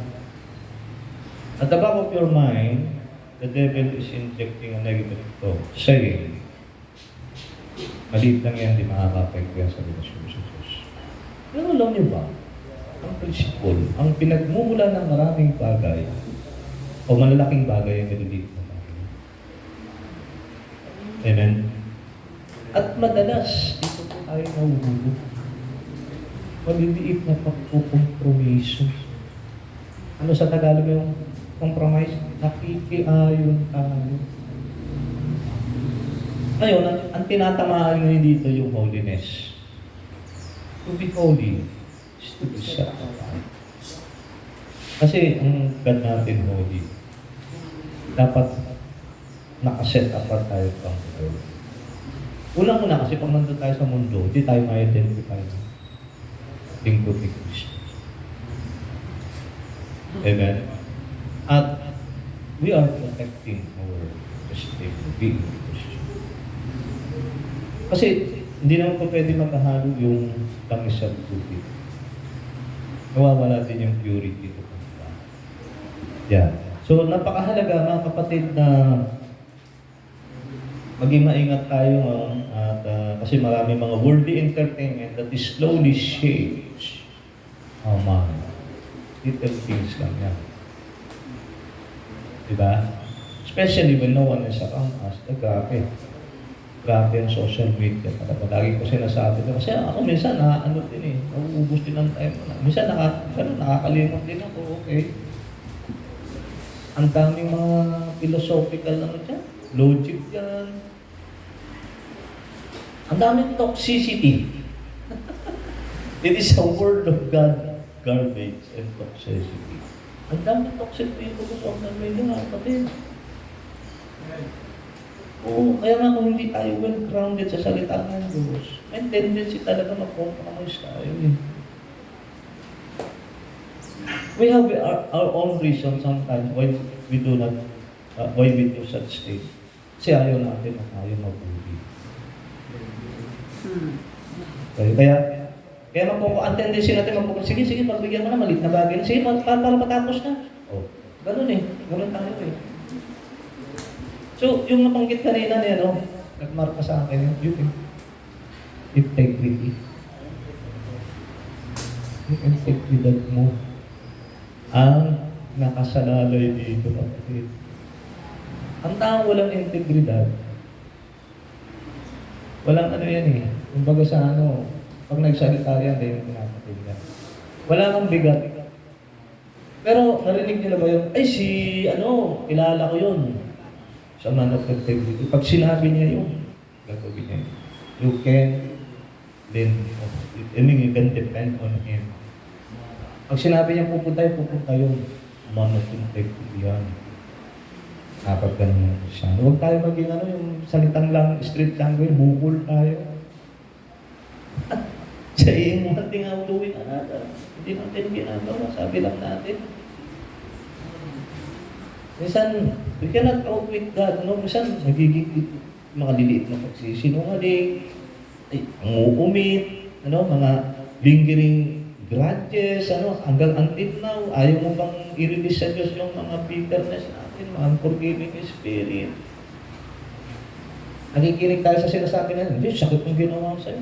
At the back of your mind, the devil is injecting a negative thought, saying, maliit lang yan, di makakapekto yan sa relasyon sa Diyos. Pero alam niyo ba, ang principle, ang pinagmumula ng maraming bagay, o malalaking bagay ang maliliit na bagay. Amen? At madalas, dito po tayo nahuhulog. Maliliit na pagkukompromiso. Ano sa Tagalog yung compromise? Nakikiayon tayo. Ngayon, ang tinatamaan ngayon dito yung holiness. To be holy is to be set apart. Kasi ang God natin holy, dapat nakaset apart tayo from the world. Unang-una kasi pag nandun tayo sa mundo, hindi tayo ma-identify lingkod ni Kristo. Amen? At we are protecting our Christian being Christian. Kasi hindi naman po pwede magkahalo yung langis at tubig. Nawawala din yung purity ito. Yeah. So napakahalaga mga kapatid na maging maingat tayo at kasi marami mga worldly entertainment that is slowly shapes our mind. Little things lang yan. Diba? Especially when no one is around us. Grabe. Grabe ang social media. Lagi ko sinasabi ko. Kasi ako minsan ano din nauubos din ang time. Minsan nakakalimot din ako. Okay. Ang daming mga philosophical dyan. Logic yan. Ang daming toxicity. It is a word of God, garbage and toxicity. Ang daming toxicity ko sa social media, kapatid. Oo, kaya nga kung hindi tayo well-grounded sa salita ng Diyos, may tendency talaga mag-compromise tayo. We have our own reason sometimes why we do not, why we do such things. Kasi ayaw natin na tayo mabuti. Kaya ang tendency natin sige, pagbigyan mo na, maliit na bagay. Sige, para matapos na. Oh, ganun ganun tayo So, yung napanggit kanina niya, nagmarka sa akin, yung integrity. Yung integridad mo ang nakasalalay dito, kapatid. Ang taong walang integridad, walang yan Kumbaga sa pag nagsalita yan, hindi yung pinapakinggan. Wala kang bigat. Pero narinig niyo na ba yun? Ay, kilala ko yun. Sa man of integrity. Pag sinabi niya yun, gagawin niya yun. You can depend on him. Pag sinabi niya pupunta yun. Man of integrity yan. Kapag ganun siya. Huwag tayo maging yung salitang lang, street language, bukol tayo. Sa iyong mga tingawluin na natin. Hindi natin ginagawa. Sabi lang natin. Minsan, we cannot outwit God. Minsan, nagiging makaliliit na pagsisinungaling, ang uumit, mga lingering grudges, hanggang until now, ayaw mo bang i-release sa Diyos yung mga bitterness natin, mga unforgiving spirit. Nakikinig tayo sa sinasabi na, hindi, sakit yung ginawa ko sa'yo.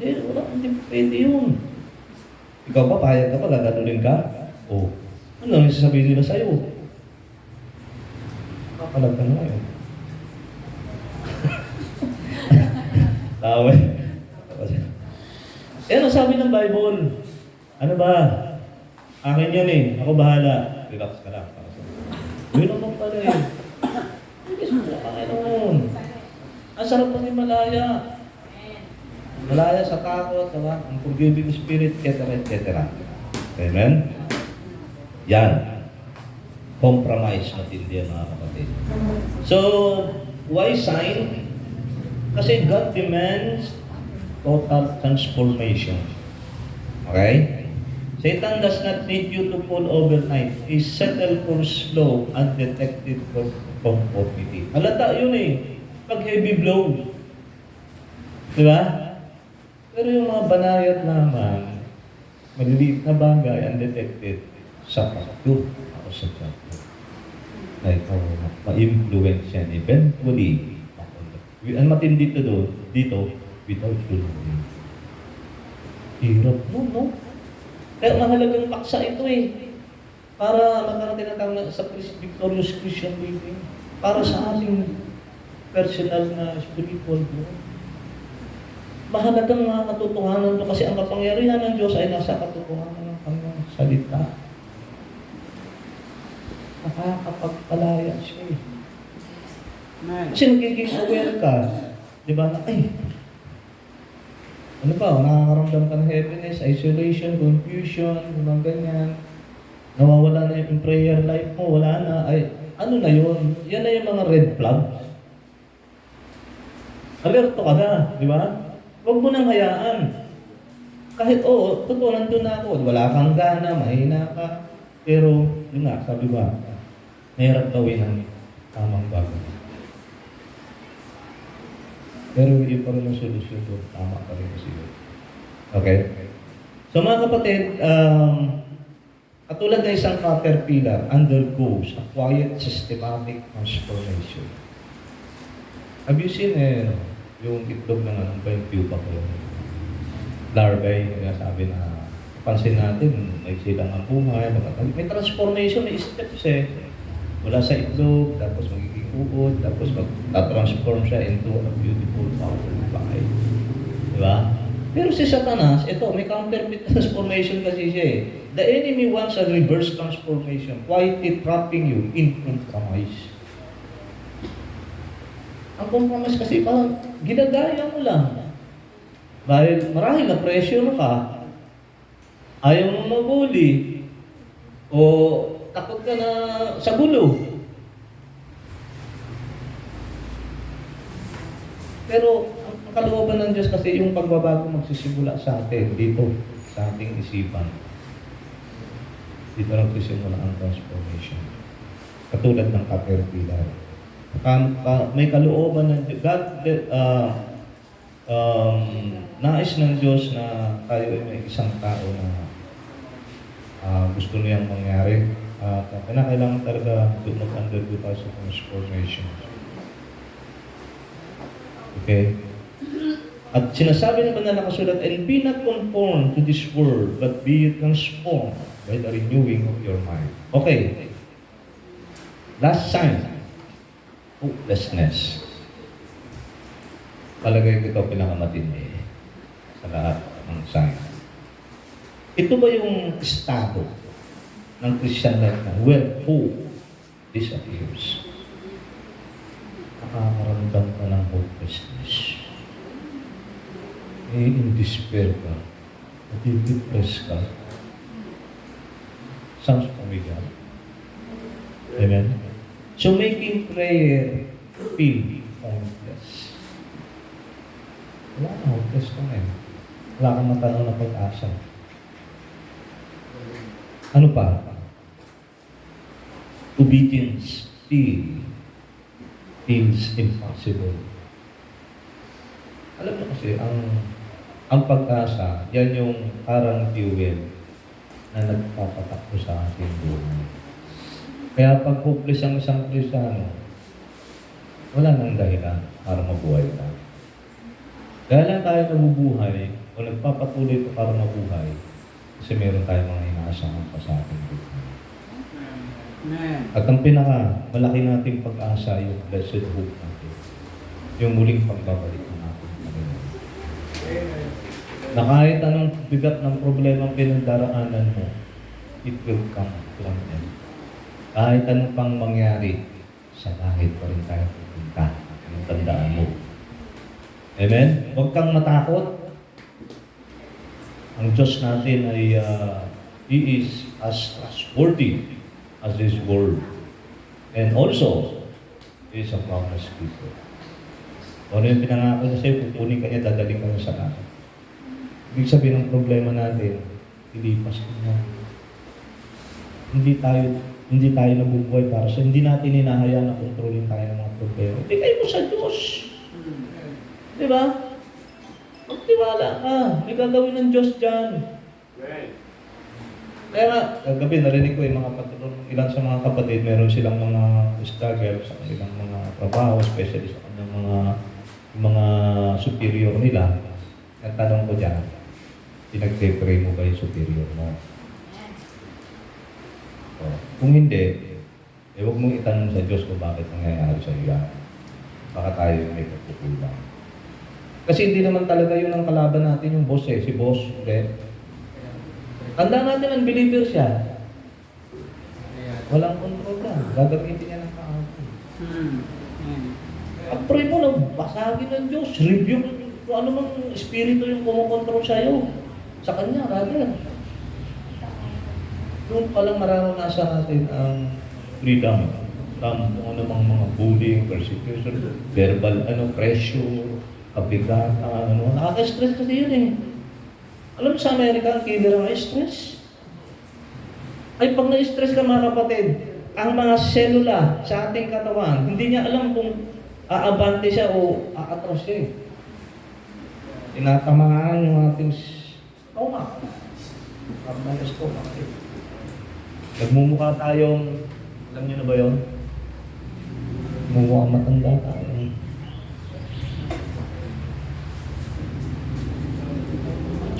Hindi pwede yun. Ikaw ba, payag ka ba, gaganunin ka? O, ano ang sasabihin nila sa'yo? Kapalag ka na ngayon. Tawa. Ano sabi ng Bible? Ano ba? Akin yan Ako bahala. Relax ka lang. Yun naman pala Hindi sa Panginoon. Ang sarap ng Himalaya. Malaya sa takot, ang forgiving spirit, etc. Amen? Yan. Compromise matindi yan, mga kapatid. So, why sign? Kasi God demands total transformation. Okay? Satan does not need you to fall overnight. He settle for slow, undetected conformity. Halata yun Pag heavy blow. Diba? Pero yung mga banayad naman, maliliit na bagay, undetected, sapat yun ako sa chapter. Na ikaw ma-influence yan. Eventually, ang matindi dito, without you knowing. Hirap no? Kaya mahalagang paksa ito para magkarating na sa victorious Christian living. Para sa ating personal na spiritual growth. Mahalagang mga katotohanan to kasi ang kapangyarihan ng Diyos ay nasa katotohanan ng kanyang salita. Nakakapagpalaya siya Kasi nagiging aware ka, di ba, na ano ba, nakakaramdam ka ng heaviness, isolation, confusion, mga ganyan. Nawawala na yung prayer life mo, wala na, ano na yun? Yan na yung mga red flags. Alerto ka na, di ba? Huwag mo nang hayaan. Kahit, totoo, nandun na ako. Wala kang gana, mahina ka. Pero, yun nga, sabi ba, mahirap gawin ang tamang bagay. Pero yun pa rin ang solusyon doon. Tama pa rin kasi yun. Okay? So mga kapatid, katulad na isang caterpillar undergoes a quiet, systematic transformation. Have you seen yung itlog ng anong ba yung pupa ko? Larvae, kaya sabi na, pansin natin, may silang ang buhay, may transformation, may steps Mula sa itlog, tapos magiging uod, tapos mag-transform siya into a beautiful butterfly. Di ba? Pero si Satanas, ito, may counterfeit transformation kasi siya The enemy wants a reverse transformation, quietly trapping you in compromise. Ang compromise kasi parang ginagaya mo lang. Marahil na pressure ka, ayaw mo mabuli, o takot ka na sa gulo. Pero ang kalooban ng Diyos kasi yung pagbabago magsisimula sa atin, dito, sa ating isipan. Dito nagsisimula ang transformation. Katulad ng caterpillar. May kalooban ng Diyos. Nais ng Diyos na tayo ay may isang tao na gusto niyang mangyari. Kailangan talaga mag-undergo tayo sa transformation. Okay? At sinasabi naman na nakasulat, and be not conformed to this world, but be transformed by the renewing of your mind. Okay. Last sign. Hopelessness. Palagay ko ito pinakamatindi sa lahat ng sign. Ito ba yung estado ng Christian life na where hope disappears? Nakakaramdam ka ng hopelessness. In despair ka. Nadi-depress ka. Sounds familiar. Amen? So making prayer feel pointless. Wala na, hopeless ka na Wala kang matanaw na pag-asa. Ano pa? Obedience feels impossible. Alam mo kasi, ang pag-asa, yan yung parang fuel na nagpapatakbo sa ating buhay. Kaya pag hopeless ang isang Kristiyano, wala nang dahilan para mabuhay ka. Kaya lang tayo nabubuhay o nagpapatuloy ito para mabuhay kasi meron tayong mga inaasahan pa sa ating buhay. At ang malaki nating pag-asa yung blessed hope natin. Yung muling pagbabalik ng ating Panginoon. Na kahit anong bigat ng problema ang pinagdaraanan mo, it will come from them. Kahit anong pang mangyari, sa langit pa rin tayo pupunta. Ang tandaan mo. Amen? Huwag kang matakot. Ang Diyos natin ay He is as trustworthy as His Word. And also, He is a promise keeper. Ano yung pinangako niya sa'yo, pupunin ka niya, dadaling ka niya sa langit. Ibig sabihin ng problema natin, ilipas niya. Hindi tayo nabubuhay para sa hindi natin hinahayaan na kontrolin tayo ng mga problema. Ibigay mo sa Diyos. Di ba? Magtiwala ka. May gagawin ng Diyos dyan. Kaya nga, kagabi narinig ko yung mga patulong, ilan sa mga kapatid, meron silang mga struggle sa kanilang mga trabaho, especially sa kanilang mga superior nila. Ang tanong ko dyan, pinag-pray mo ba yung superior mo? Kung hindi, huwag mong itanong sa Diyos kung bakit nangyayari sa iyo yan. Baka tayo may pagkukulang. Kasi hindi naman talaga yun ang kalaban natin, yung boss si boss. Okay? Tanda natin ang believer siya. Walang control na. Gagamitin niya ng kaaway. Pag-pray mo na, basagin ng Diyos. Review kung ano mang espiritu yung kumokontrol sa'yo. Sa Kanya, rather. Doon palang mararanasan natin ang freedom from kung ano mang mga bullying, persecution, verbal, pressure, kabigatan, nakaka-stress kasi yun Alam mo sa Amerika, ang killer ang stress. Ay, pag na-stress ka mga kapatid, ang mga selula sa ating katawan, hindi niya alam kung aabante siya o aatras siya. Tinatamaan yung ating stomach. Karma yung stomach. Nagmumukha tayong, alam niyo na ba yun? Mukhang matanda tayo.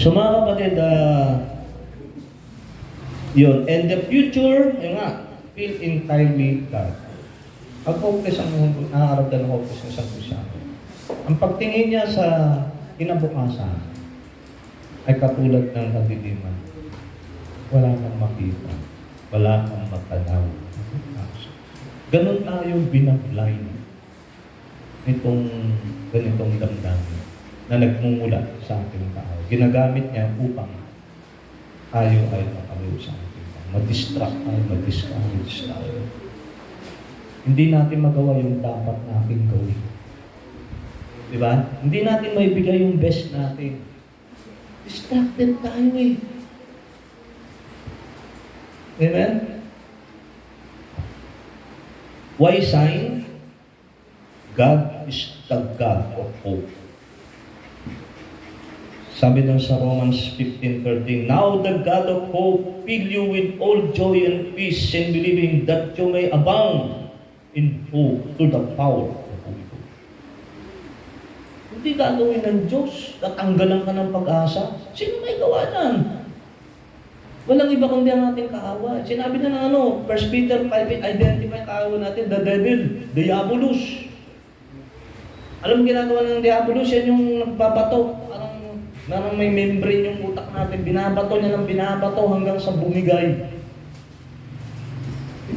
So mga kapatid, yun. And the future, yun nga, feel entirely God. Pag-focus ang nakakarap na focus ng isang Kristyano. Ang pagtingin niya sa kinabukasan ay katulad ng kadiliman. Wala kang makita. Wala kang matanaw. Ganon tayo binablind nitong ganitong damdamin na nagmumula sa ating tao. Ginagamit niya upang tayo ay makaliw sa ating tao. Madistract tayo, madiscourage tayo. Hindi natin magawa yung dapat natin gawin. Diba? Hindi natin maibigay yung best natin. Distracted tayo eh. Amen? Why sign? God is the God of hope. Sabi doon sa Romans 15:13, Now the God of hope fill you with all joy and peace in believing that you may abound in hope to the power of the Holy Ghost. Hindi gagawin ng Diyos, tatanggalan ka ng pag-asa. Sino may gawa nan? Walang iba kundi ang ating kaawa. Sinabi na ng 1 Peter 5, identify kaawa natin, the devil, diabolus. Alam mo ginagawa ng diabolus, yan yung nagbabato. Parang may membrane yung utak natin, binabato niya ng binabato hanggang sa bumigay.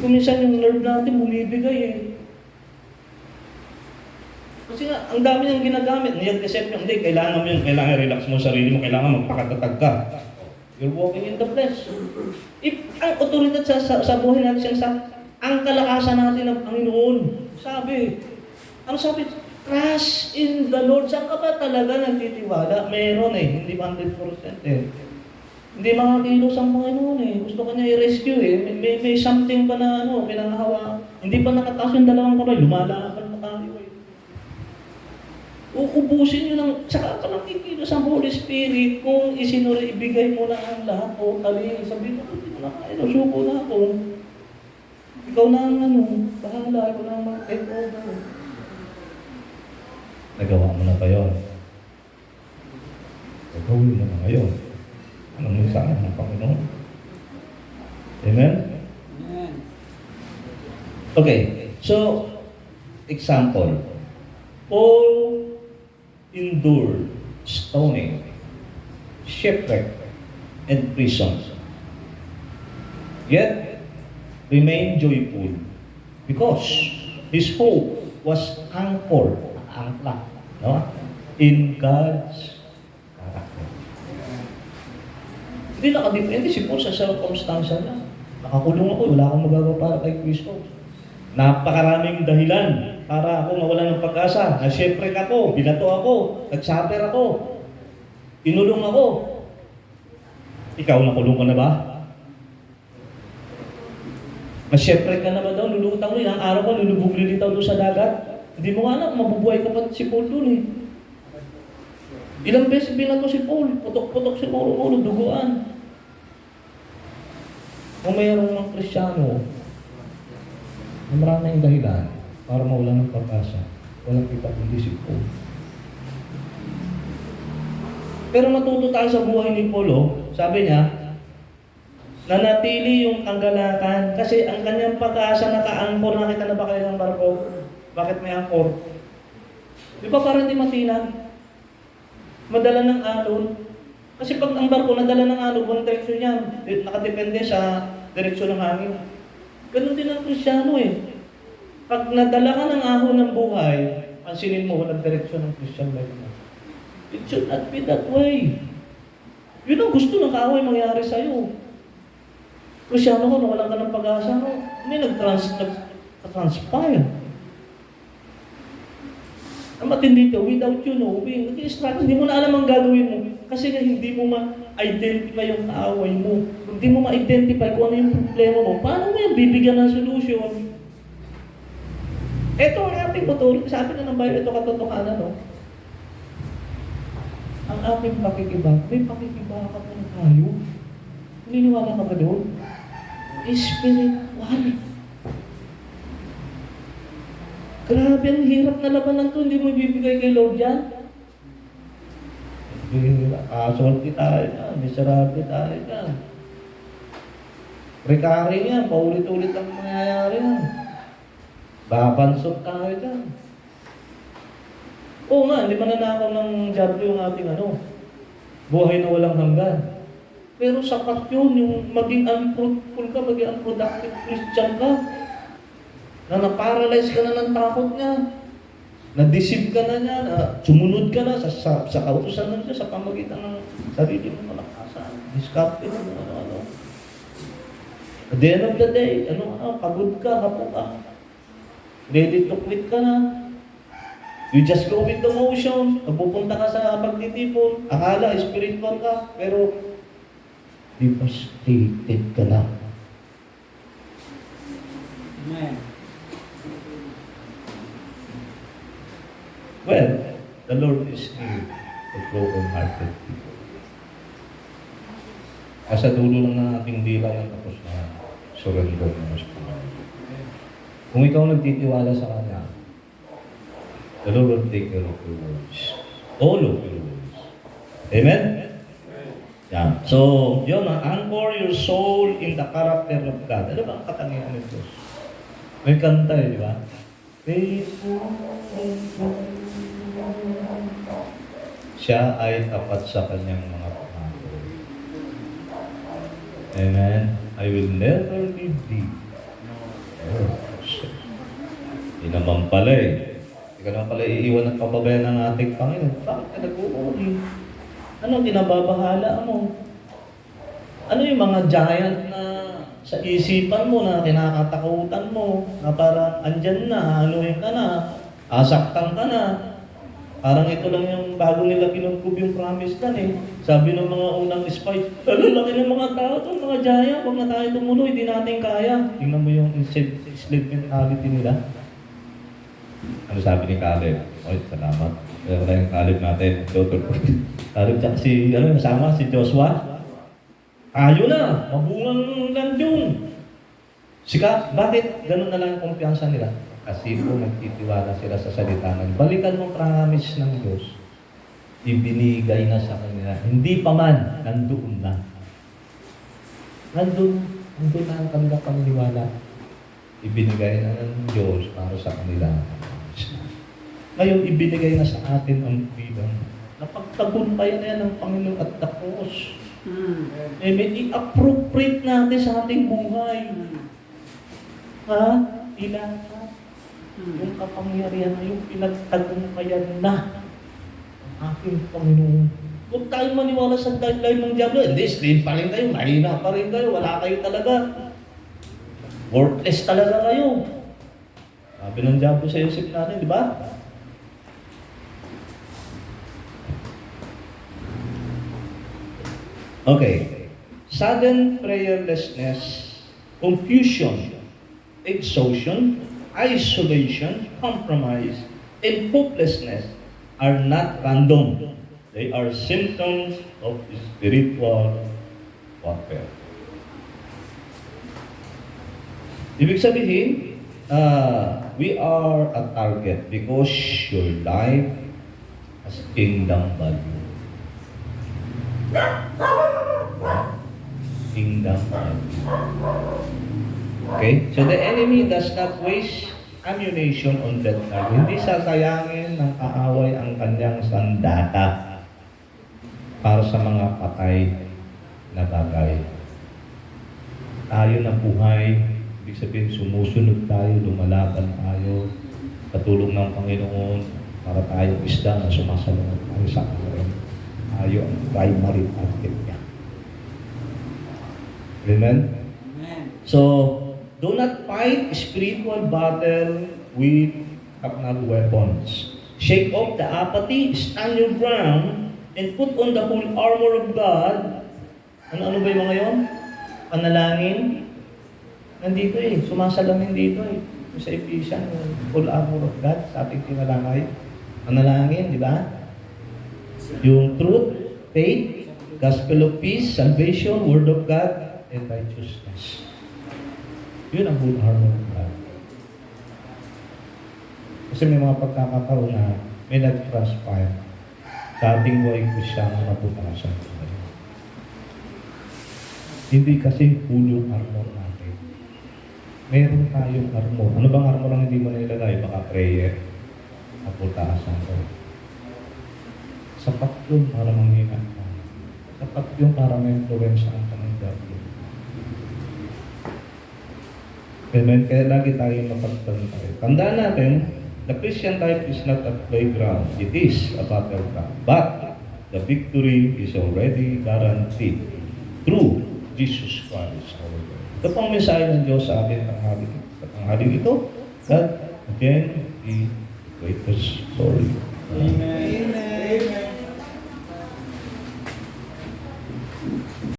Kung minsan yung nerve natin bumibigay eh. Kasi nga, ang dami niyang ginagamit. Niyag-isip niya, hindi, kailangan relax mo sarili mo, kailangan magpakatatag ka. You're walking in the flesh. If ang otoridad sa buhay natin, ang kalakasan natin ng Panginoon, sabi, ano sabi? Trust in the Lord. Saan ka ba talaga nagtitiwala? Meron eh, hindi 100% eh. Hindi makakilos ang Panginoon eh. Gusto ka niya i-rescue eh. May something pa na pinangahawa. Hindi pa nakataas yung dalawang kamay. Lumalakan pa tayo eh. Uubusin nyo lang. Saka ka lang kikilos ang Holy Spirit kung ibigay mo na ang lahat totally. Sabi mo, hindi mo na kaya. Suko na ako. Ikaw na ang bahala. Ikaw na ang mag-take over. Nagawa mo na ba yun? Gagawin mo na ngayon. Anong mensahe ng Panginoon? Amen? Amen. Okay, so, example. Paul endured stoning, shipwreck, and prison. Yet, remained joyful because his hope was anchored, no? In God's character. Hindi nakadepende si Paul sa circumstance niya. Nakakulong ako, wala akong magagawa para kay Kristo. Napakaraming dahilan para ako mawala ng pag-asa. Nasyempre ako, binato ako, nagsuffer ako, inulong ako. Ikaw, nakulong ka na ba? Nasyempre ka na ba daw? Lulutang mo, ilang araw ka, lulubog lilitaw doon sa dagat. Hindi mo nga anak, mabubuhay ka pa si Paul doon eh. Ilang beses binato si Paul, putok-putok si ulo, duguan. Kung mayroong mga Kristiyano, maraming dahilan para mawala ng pag-asa, walang iba kundi si Paul. Pero matuto tayo sa buhay ni Paul, sabi niya, nanatili yung kagalakan kasi ang kanyang pag-asa naka-angkor. Nakita na ba kayo ng barko? Bakit may angkor? Di ba parang di matinan? Madala ng alon. Kasi pag ang barko nadala ng alon, walang direksyon yan. Nakadepende sa direksyon ng hangin. Ganun din ang Kristiyano eh. Pag nadala ka ng ahon ng buhay, pansinin mo, walang direksyon ng Christian life mo. It should not be that way. Yun ang gusto ng kaaway mangyari sa'yo. Kristiyano ko, nawalan ka ng pag-asa, no? May nag-transpire. Ang matindi ito, without you knowing, hindi mo na alam ang gagawin mo. Kasi hindi mo ma-identify yung kaaway mo, kung di mo ma-identify kung ano yung problema mo, paano mo yan bibigyan ng solution? Ito ang ating motor, sabi na ng Bible, ito katotohanan, no? Ang aking pakikibaka, may pakikibaka pa ng tayo. Naniniwala ka ba doon? Spiritual. Grabe, ang hirap na labanan to, hindi mo ibibigay kay Lord yan. Kasorti tayo yan, miserable tayo yan. Recurring yan, paulit-ulit ang mangyayari yan. Babansot tayo dyan. Oo nga, hindi mananakaw ng diablo yung ating buhay na walang hanggan. Pero sapat yun, yung maging unfruitful ka, maging unproductive Christian ka. Na na-paralyze ka na ng takot niya. Na-deceive ka na niya, na sumunod ka na sa kautusan na siya sa pamagitan ng sarili mong malakasan. Diskarte mo, ano. At the end of the day, pagod ka, hapo ka. Ready to quit ka na. You just go with the motion. Pupunta ka sa pagtitipon. Akala, spiritual ka. Pero, devastated ka na. Amen. Well, the Lord is near to broken-hearted people. Sa dulo lang ng ating dila yan, tapos na surrender mo sa Panginoon. Kung ikaw nagtitiwala sa Kanya, the Lord will take care of your words. All of your words. Amen? Yeah. So, yun, anchor your soul in the character of God. Ano ba ang katangian ng Diyos? May kanta di ba? Faithful. Siya ay tapat sa kanyang mga pangako. Amen? I will never leave thee. Oh, hindi naman pala Hindi ka naman pala iiwan at pababayan ng ating Panginoon. Bakit ka nag-uuli? Ano kinababahala mo? Ano yung mga giant na sa isipan mo na kinakatakutan mo na parang andyan na, haluhin ka na, asaktan ka na. Parang ito lang yung bago nila kinungkub yung promise land Sabi ng mga unang spy, laki ng mga tao itong mga giant, huwag na tayo tumuloy, hindi natin kaya. Tingnan mo yung enslaved mentality nila. Ano sabi ni Caleb? Oy, salamat. Kaya yung Caleb natin. Caleb tsaka nasama si Joshua. Ayo na! Mabungang land yun! Bakit ganun na lang yung kumpiyansa nila? Kasi kung nagtitiwala sila sa salita ng balikan mo promise ng Diyos, ibinigay na sa kanila. Hindi pa man, nandoon na. Nandun na ang kanilang paniniwala. Ibinigay na ng Diyos para sa kanila. Ngayon, ibinigay na sa atin ang freedom. Napagtagumpayan na yan ng Panginoon at the cross. I-appropriate natin sa ating buhay. Ilahat. Yung kapangyarihan na yung pinagtagumpayan na ang ating Panginoon. Huwag tayong maniwala sa guideline ng Diablo. Hindi, slave pa rin kayo, mahina pa rin kayo, wala kayo talaga. Worthless talaga kayo. Sabi ng Diablo sa isip natin, di ba? Okay. Sudden prayerlessness, confusion, exhaustion, isolation, compromise, and hopelessness are not random. They are symptoms of spiritual warfare. Ibig sabihin, we are a target because your life has kingdom value. Kingdom value. Okay? So the enemy does not waste ammunition on that target. Hindi sasayangin ng kaaway ang kanyang sandata para sa mga patay na bagay. Tayo na buhay, ibig sabihin sumusunod tayo, lumalaban tayo, katulong ng Panginoon para tayong isda na sumasalunod tayo sa Panginoon. Tayo ang primary target niya. Amen? Amen. So, do not fight spiritual battle with carnal weapons. Shake off the apathy, stand your ground, and put on the whole armor of God Ano ba yung mga yun? Panalangin. Nandito sumasalamin dito Yung sa Ephesians, full armor of God sa ating tinalangay. Panalangin, di ba? Yung truth, faith, gospel of peace, salvation, word of God, and righteousness. Yun ang full armor of God. Kasi may mga pagkakataon na may nag-transpire sa ating buhay Kristyano na naputasan. Hindi kasi full yung armor natin. Meron tayong armor. Ano bang armor ang hindi mo nilagay? Baka prayer. Naputasan ko. Sapat yun para mangingat ka. Sapat yun para ma-influensyahan ka ng diablo. Amen. Kaya lagi tayong mapagtantay. Tandaan natin, the Christian life is not a playground. It is a battleground. But the victory is already guaranteed through Jesus Christ our Lord. Ito pang mensahe ng Diyos sa atin tanghaling ito. God, again, the greatest story. Amen.